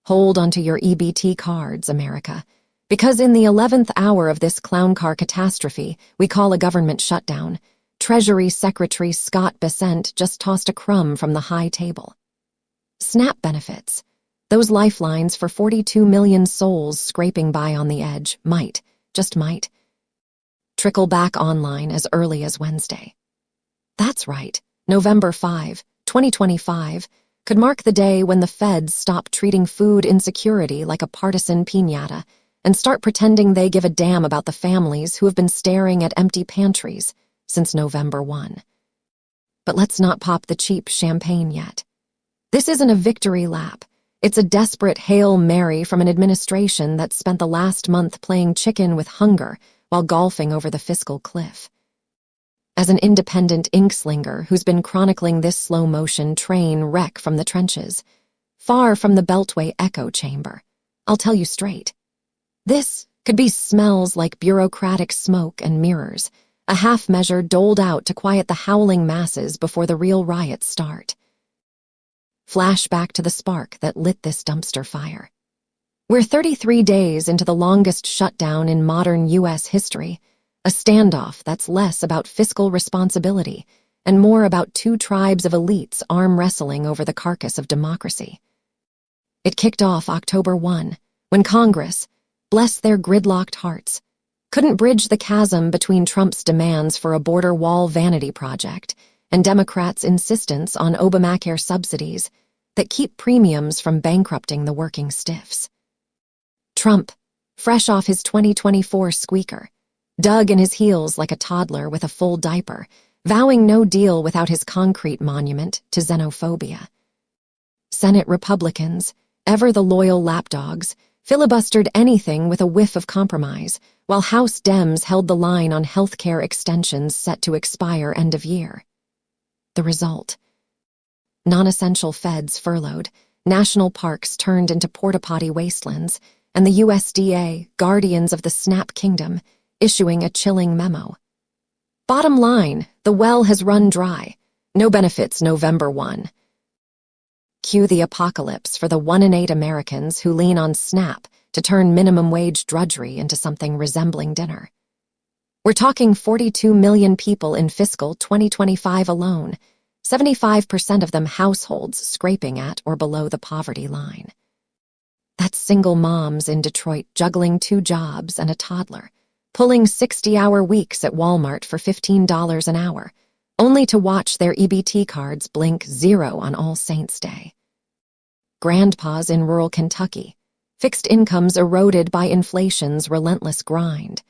Hold onto your EBT cards, America, because in the 11th hour of this clown car catastrophe we call a government shutdown, Treasury Secretary Scott Bessent just tossed a crumb from the high table. SNAP benefits, those lifelines for 42 million souls scraping by on the edge, just might, trickle back online as early as Wednesday. That's right, November 5, 2025, could mark the day when the feds stop treating food insecurity like a partisan piñata and start pretending they give a damn about the families who have been staring at empty pantries since November 1. But let's not pop the cheap champagne yet. This isn't a victory lap. It's a desperate Hail Mary from an administration that spent the last month playing chicken with hunger while golfing over the fiscal cliff. As an independent inkslinger who's been chronicling this slow-motion train wreck from the trenches, far from the Beltway echo chamber, I'll tell you straight. This could be smells like bureaucratic smoke and mirrors, a half measure doled out to quiet the howling masses before the real riots start. Flashback to the spark that lit this dumpster fire. We're 33 days into the longest shutdown in modern U.S. history, a standoff that's less about fiscal responsibility and more about two tribes of elites arm wrestling over the carcass of democracy. It kicked off October 1, when Congress, bless their gridlocked hearts, couldn't bridge the chasm between Trump's demands for a border wall vanity project and Democrats' insistence on Obamacare subsidies that keep premiums from bankrupting the working stiffs. Trump, fresh off his 2024 squeaker, dug in his heels like a toddler with a full diaper, vowing no deal without his concrete monument to xenophobia. Senate Republicans, ever the loyal lapdogs, filibustered anything with a whiff of compromise, while House Dems held the line on health care extensions set to expire end of year. The result: non-essential feds furloughed, national parks turned into porta-potty wastelands, and the USDA, guardians of the SNAP kingdom, issuing a chilling memo. Bottom line, the well has run dry. No benefits November 1. Cue the apocalypse for the 1 in 8 Americans who lean on SNAP to turn minimum wage drudgery into something resembling dinner. We're talking 42 million people in fiscal 2025 alone, 75% of them households scraping at or below the poverty line. That's single moms in Detroit juggling 2 jobs and a toddler, pulling 60-hour weeks at Walmart for $15 an hour, only to watch their EBT cards blink 0 on All Saints' Day. Grandpas in rural Kentucky, fixed incomes eroded by inflation's relentless grind,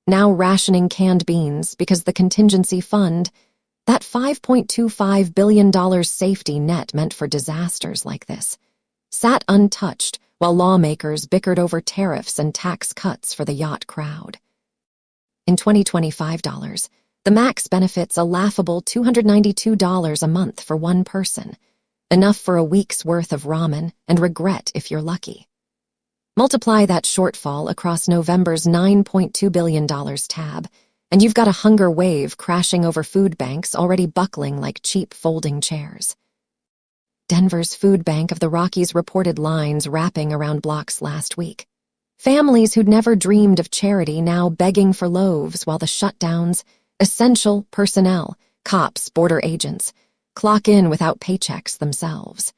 now rationing canned beans because the contingency fund, that $5.25 billion safety net meant for disasters like this, sat untouched while lawmakers bickered over tariffs and tax cuts for the yacht crowd. In 2025 dollars, the max benefits a laughable $292 a month for one person, enough for a week's worth of ramen and regret if you're lucky. Multiply that shortfall across November's $9.2 billion tab, and you've got a hunger wave crashing over food banks already buckling like cheap folding chairs. Denver's Food Bank of the Rockies reported lines wrapping around blocks last week. Families who'd never dreamed of charity now begging for loaves while the shutdowns, essential personnel, cops, border agents, clock in without paychecks themselves.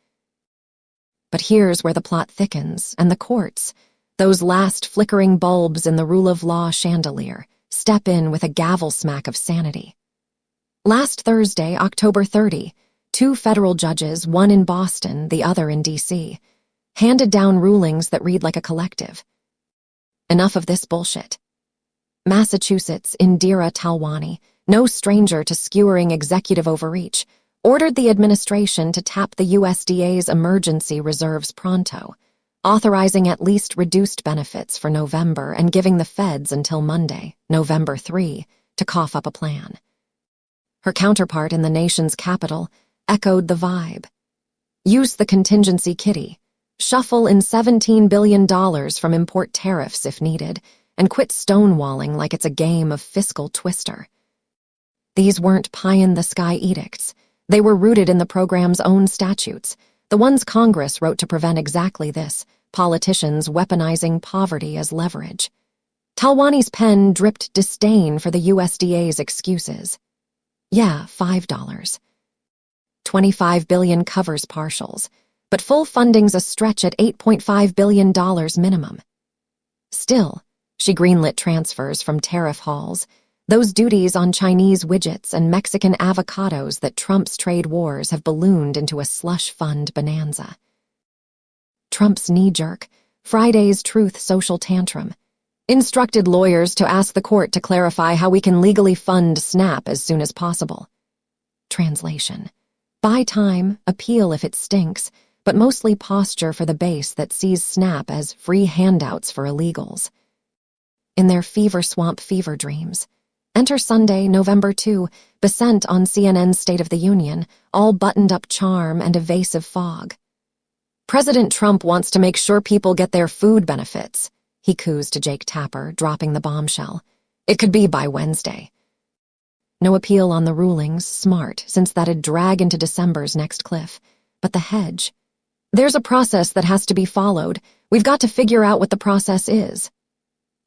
But here's where the plot thickens, and the courts, those last flickering bulbs in the rule of law chandelier, step in with a gavel smack of sanity. Last Thursday, October 30, 2 federal judges, one in Boston, the other in D.C., handed down rulings that read like a collective. Enough of this bullshit. Massachusetts' Indira Talwani, no stranger to skewering executive overreach, ordered the administration to tap the USDA's emergency reserves pronto, authorizing at least reduced benefits for November and giving the feds until Monday, November 3, to cough up a plan. Her counterpart in the nation's capital echoed the vibe. Use the contingency kitty, shuffle in $17 billion from import tariffs if needed, and quit stonewalling like it's a game of fiscal twister. These weren't pie-in-the-sky edicts. They were rooted in the program's own statutes, the ones Congress wrote to prevent exactly this, politicians weaponizing poverty as leverage. Talwani's pen dripped disdain for the USDA's excuses. Yeah, $5. 25 billion covers partials, but full funding's a stretch at $8.5 billion minimum. Still, she greenlit transfers from tariff hauls, those duties on Chinese widgets and Mexican avocados that Trump's trade wars have ballooned into a slush fund bonanza. Trump's knee-jerk, Friday's Truth social tantrum, instructed lawyers to ask the court to clarify how we can legally fund SNAP as soon as possible. Translation: buy time, appeal if it stinks, but mostly posture for the base that sees SNAP as free handouts for illegals. In their fever swamp fever dreams. Enter Sunday, November 2, Besant on CNN's State of the Union, all buttoned-up charm and evasive fog. President Trump wants to make sure people get their food benefits, he coos to Jake Tapper, dropping the bombshell. It could be by Wednesday. No appeal on the rulings, smart, since that'd drag into December's next cliff. But the hedge. There's a process that has to be followed. We've got to figure out what the process is.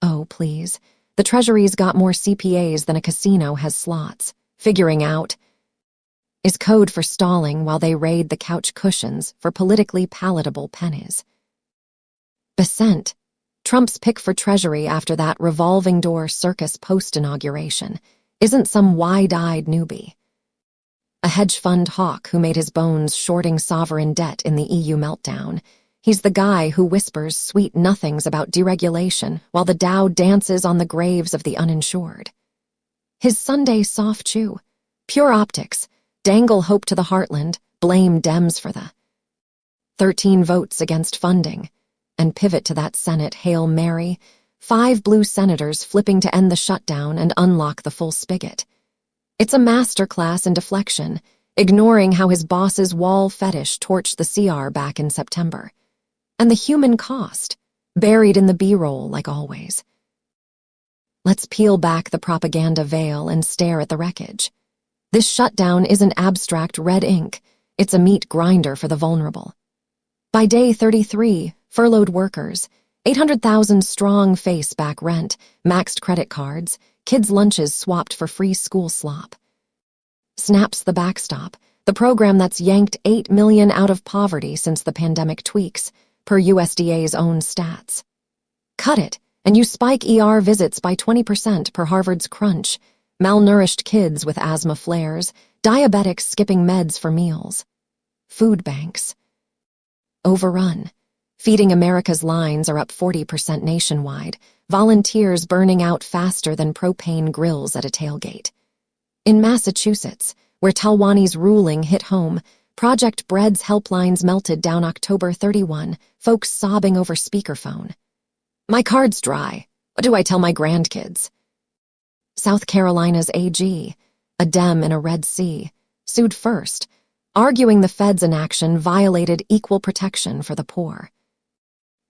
Oh, please. The Treasury's got more CPAs than a casino has slots. Figuring out is code for stalling while they raid the couch cushions for politically palatable pennies. Besant, Trump's pick for Treasury after that revolving door circus post-inauguration, isn't some wide-eyed newbie. A hedge fund hawk who made his bones shorting sovereign debt in the EU meltdown. He's the guy who whispers sweet nothings about deregulation while the Dow dances on the graves of the uninsured. His Sunday soft chew, pure optics, dangle hope to the heartland, blame Dems for the 13 votes against funding, and pivot to that Senate Hail Mary, 5 blue senators flipping to end the shutdown and unlock the full spigot. It's a masterclass in deflection, ignoring how his boss's wall fetish torched the CR back in September. And the human cost, buried in the B-roll like always. Let's peel back the propaganda veil and stare at the wreckage. This shutdown isn't abstract red ink, it's a meat grinder for the vulnerable. By day 33, furloughed workers, 800,000 strong face back rent, maxed credit cards, kids' lunches swapped for free school slop. SNAP's the backstop, the program that's yanked 8 million out of poverty since the pandemic tweaks, per USDA's own stats. Cut it, and you spike ER visits by 20% per Harvard's crunch, malnourished kids with asthma flares, diabetics skipping meds for meals. Food banks. Overrun. Feeding America's lines are up 40% nationwide, volunteers burning out faster than propane grills at a tailgate. In Massachusetts, where Talwani's ruling hit home, Project Bread's helplines melted down October 31, folks sobbing over speakerphone. My card's dry. What do I tell my grandkids? South Carolina's AG, a Dem in a Red Sea, sued first, arguing the Fed's inaction violated equal protection for the poor.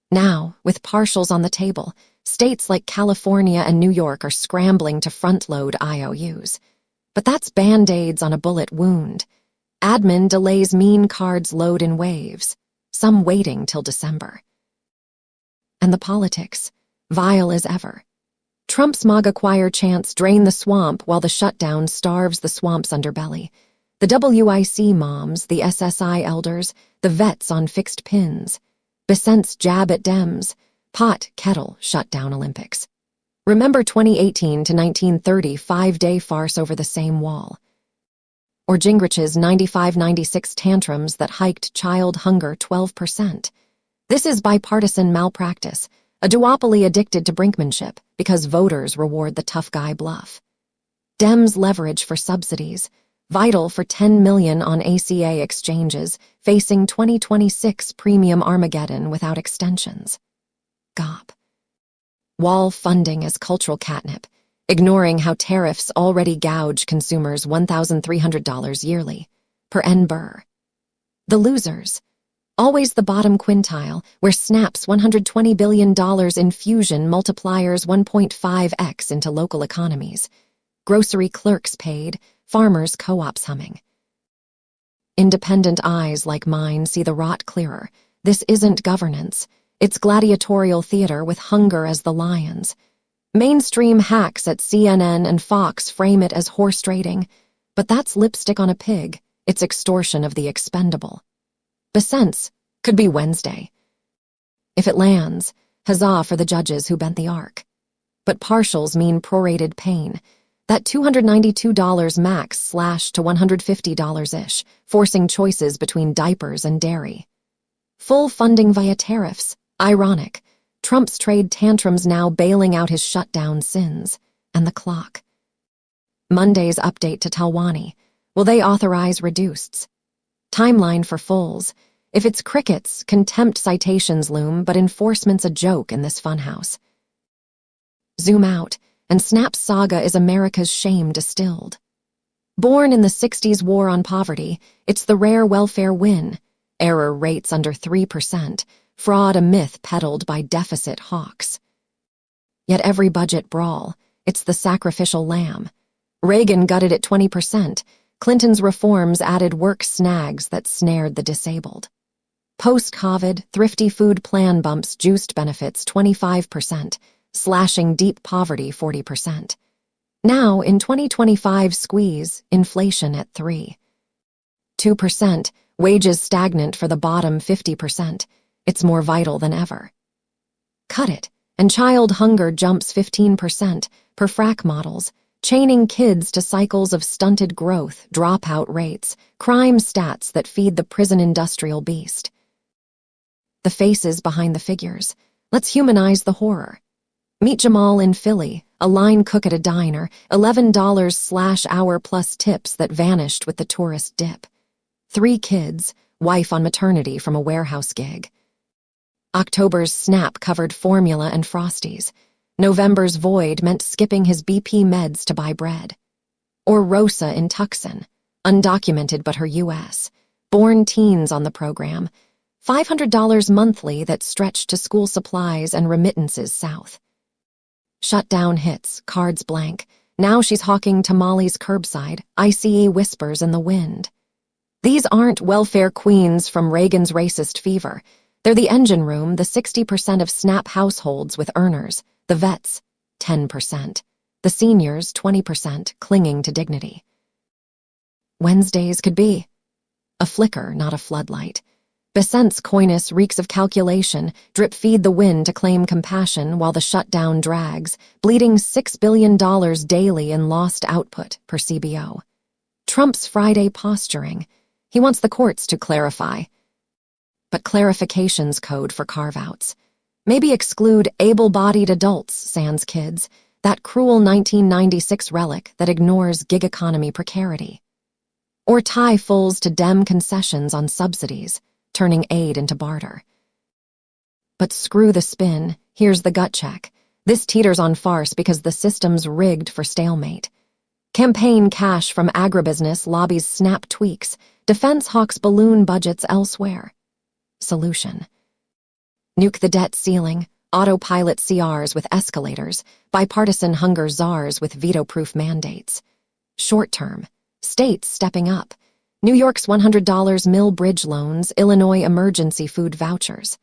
Now, with partials on the table, states like California and New York are scrambling to front-load IOUs. But that's Band-Aids on a bullet wound. Admin delays mean cards load in waves, some waiting till December. And the politics, vile as ever. Trump's MAGA choir chants drain the swamp while the shutdown starves the swamp's underbelly. The WIC moms, the SSI elders, the vets on fixed pins. Besant's jab at Dems, pot, kettle, shutdown Olympics. Remember 2018 to 1930 5-day farce over the same wall. Or Gingrich's 95-96 tantrums that hiked child hunger 12%. This is bipartisan malpractice, a duopoly addicted to brinkmanship because voters reward the tough guy bluff. Dems leverage for subsidies, vital for 10 million on ACA exchanges, facing 2026 premium Armageddon without extensions. GOP. Wall funding as cultural catnip, ignoring how tariffs already gouge consumers $1,300 yearly, per N. Burr. The losers. Always the bottom quintile, where SNAP's $120 billion infusion multipliers 1.5x into local economies. Grocery clerks paid, farmers' co-ops humming. Independent eyes like mine see the rot clearer. This isn't governance. It's gladiatorial theater with hunger as the lions. Mainstream hacks at CNN and Fox frame it as horse trading, but that's lipstick on a pig. It's extortion of the expendable. Bessense could be Wednesday. If it lands, huzzah for the judges who bent the arc. But partials mean prorated pain. That $292 max slashed to $150-ish, forcing choices between diapers and dairy. Full funding via tariffs. Ironic. Trump's trade tantrums now bailing out his shutdown sins. And the clock. Monday's update to Talwani. Will they authorize reduceds? Timeline for fulls. If it's crickets, contempt citations loom, but enforcement's a joke in this funhouse. Zoom out, and Snap's saga is America's shame distilled. Born in the 60s war on poverty, it's the rare welfare win. Error rates under 3%, fraud a myth peddled by deficit hawks. Yet every budget brawl, it's the sacrificial lamb. Reagan gutted at 20%. Clinton's reforms added work snags that snared the disabled. Post-COVID, thrifty food plan bumps juiced benefits 25%, slashing deep poverty 40%. Now, in 2025 squeeze, inflation at 2%, wages stagnant for the bottom 50%. It's more vital than ever. Cut it, and child hunger jumps 15% per frac models, chaining kids to cycles of stunted growth, dropout rates, crime stats that feed the prison industrial beast. The faces behind the figures. Let's humanize the horror. Meet Jamal in Philly, a line cook at a diner, $11/hour plus tips that vanished with the tourist dip. 3 kids, wife on maternity from a warehouse gig. October's Snap covered formula and Frosties. November's void meant skipping his BP meds to buy bread. Or Rosa in Tucson, undocumented but her U.S. Born teens on the program, $500 monthly that stretched to school supplies and remittances south. Shutdown hits, cards blank. Now she's hawking tamales curbside, ICE whispers in the wind. These aren't welfare queens from Reagan's racist fever. They're the engine room, the 60% of SNAP households with earners, the vets, 10%, the seniors, 20%, clinging to dignity. Wednesdays could be a flicker, not a floodlight. Besant's coyness reeks of calculation, drip-feed the wind to claim compassion while the shutdown drags, bleeding $6 billion daily in lost output per CBO. Trump's Friday posturing. He wants the courts to clarify. But clarification's code for carve-outs. Maybe exclude able-bodied adults, sans kids, that cruel 1996 relic that ignores gig economy precarity. Or tie fulls to Dem concessions on subsidies, turning aid into barter. But screw the spin, here's the gut check. This teeters on farce because the system's rigged for stalemate. Campaign cash from agribusiness lobbies SNAP tweaks, defense hawks balloon budgets elsewhere. Solution. Nuke the debt ceiling, autopilot CRs with escalators, bipartisan hunger czars with veto-proof mandates. Short term, states stepping up. New York's $100 mill bridge loans, Illinois emergency food vouchers.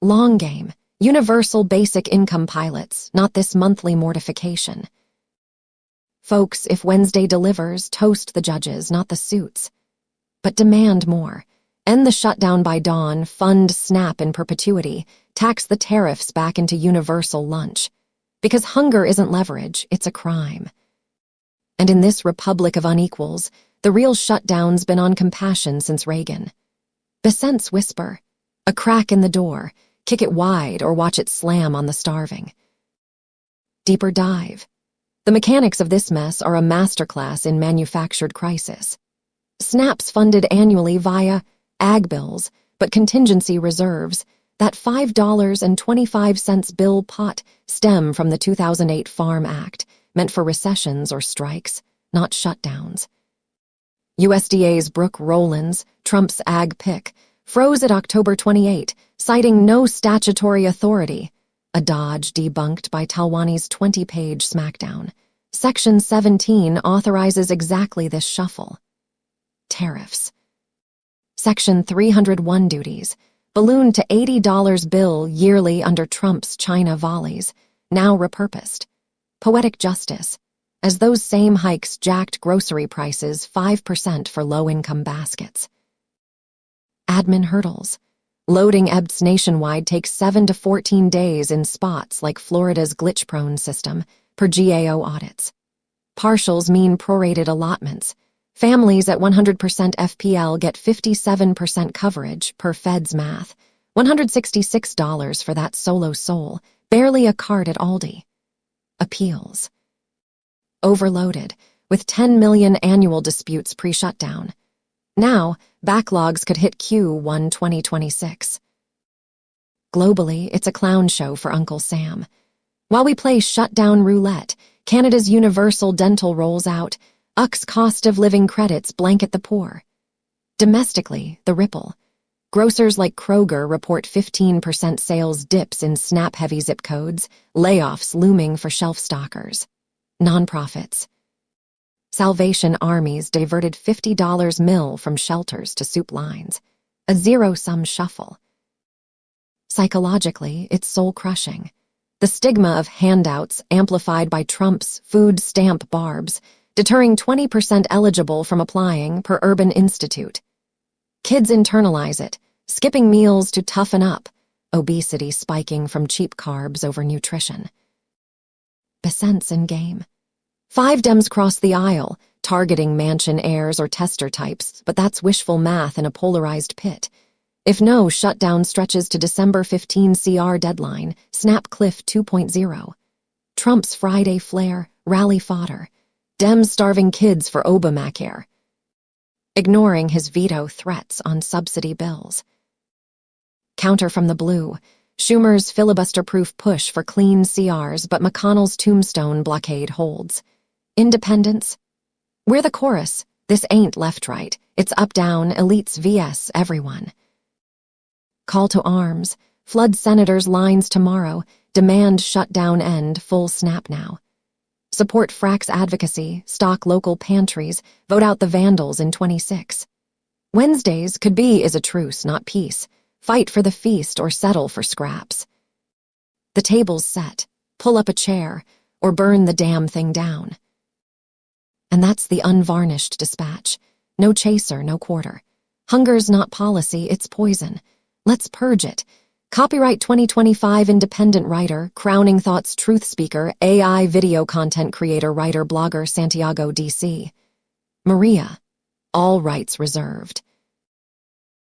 Long game, universal basic income pilots, not this monthly mortification. Folks, if Wednesday delivers, toast the judges, not the suits. But demand more. End the shutdown by dawn, fund SNAP in perpetuity, tax the tariffs back into universal lunch. Because hunger isn't leverage, it's a crime. And in this republic of unequals, the real shutdown's been on compassion since Reagan. Besant's whisper, a crack in the door, kick it wide or watch it slam on the starving. Deeper dive. The mechanics of this mess are a masterclass in manufactured crisis. SNAP's funded annually via ag bills, but contingency reserves, that $5.25 bill pot stem from the 2008 Farm Act, meant for recessions or strikes, not shutdowns. USDA's Brooke Rollins, Trump's ag pick, froze at October 28, citing no statutory authority, a dodge debunked by Talwani's 20-page smackdown. Section 17 authorizes exactly this shuffle. Tariffs. Section 301 duties. ballooned to $80 bill yearly under Trump's China volleys, now repurposed. Poetic justice, as those same hikes jacked grocery prices 5% for low-income baskets. Admin hurdles. Loading EBTs nationwide takes 7 to 14 days in spots like Florida's glitch-prone system, per GAO audits. Partials mean prorated allotments. Families at 100% FPL get 57% coverage, per Fed's math. $166 for that solo soul, barely a cart at Aldi. Appeals. Overloaded, with 10 million annual disputes pre-shutdown. Now, backlogs could hit Q1 2026. Globally, it's a clown show for Uncle Sam. While we play shutdown roulette, Canada's universal dental rolls out. UC's cost of living credits blanket the poor. Domestically, the ripple. Grocers like Kroger report 15% sales dips in SNAP-heavy zip codes, layoffs looming for shelf stockers. Nonprofits. Salvation Armies diverted $50 mil from shelters to soup lines. A zero-sum shuffle. Psychologically, it's soul-crushing. The stigma of handouts amplified by Trump's food stamp barbs, deterring 20% eligible from applying, per Urban Institute. Kids internalize it, skipping meals to toughen up, obesity spiking from cheap carbs over nutrition. Besant's in game. 5 Dems cross the aisle, targeting mansion heirs or tester types, but that's wishful math in a polarized pit. If no shutdown stretches to December 15 CR deadline, snap cliff 2.0. Trump's Friday flare, rally fodder. Dems starving kids for Obamacare. Ignoring his veto threats on subsidy bills. Counter from the blue. Schumer's filibuster-proof push for clean CRs, but McConnell's tombstone blockade holds. Independence? We're the chorus. This ain't left-right. It's up-down, elites vs. everyone. Call to arms. Flood senators' lines tomorrow. Demand shutdown end, full snap now. Support Frack's advocacy, stock local pantries, vote out the vandals in 26. Wednesdays could be is a truce, not peace. Fight for the feast or settle for scraps. The table's set. Pull up a chair or burn the damn thing down. And that's the unvarnished dispatch. No chaser, no quarter. Hunger's not policy, it's poison. Let's purge it. Copyright 2025 independent writer, Crowning Thoughts truth speaker, AI video content creator, writer, blogger, Santiago, DC. Maria. All rights reserved.